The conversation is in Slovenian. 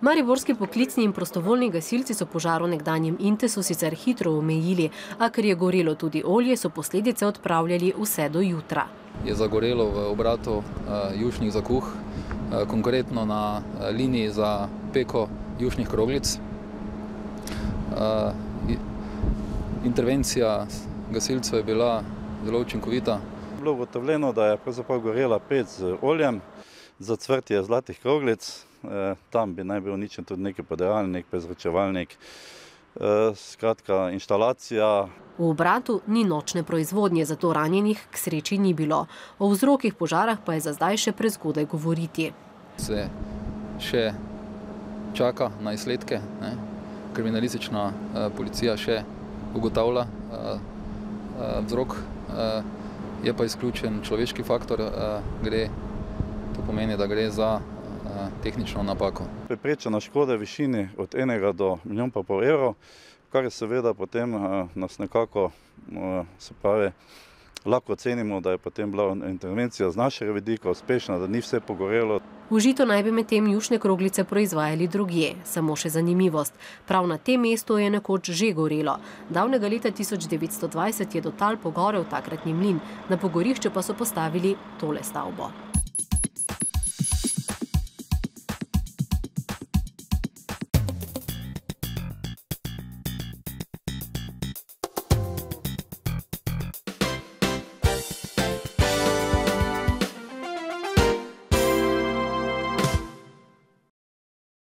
Mariborski poklicni in prostovoljni gasilci so požar v nekdanjem Intesu sicer hitro omejili, a ker je gorelo tudi olje, so posledice odpravljali vse do jutra. Je zagorelo v obratu jušnih zakuh, konkretno na liniji za peko jušnih kroglic. Intervencija gasilcev je bila zelo učinkovita. Bilo ugotovljeno, da je pravzaprav gorela pec z oljem za cvrtje zlatih kroglic. Tam bi naj bil uničen tudi neki podajalnik, prezračevalnik, skratka inštalacija. V obratu ni nočne proizvodnje, zato ranjenih k sreči ni bilo. O vzrokih požara pa je za zdaj še prezgodaj govoriti. Se še čaka na izsledke, kriminalistična policija še ugotavlja vzrok, je pa izključen človeški faktor, to pomeni, da gre za tehnično napako. Preprečena škoda v višini od 1 do 1,5 milijona evrov, kar je seveda potem nas nekako, se pravi, lahko ocenimo, da je potem bila intervencija z našega vidika uspešna, da ni vse pogorelo. Užito naj bi medtem jušne kroglice proizvajali drugje. Samo še zanimivost. Prav na tem mestu je nekoč že gorelo. Davnega leta 1920 je do tal pogorel takratni mlin, na pogorišču pa so postavili tole stavbo.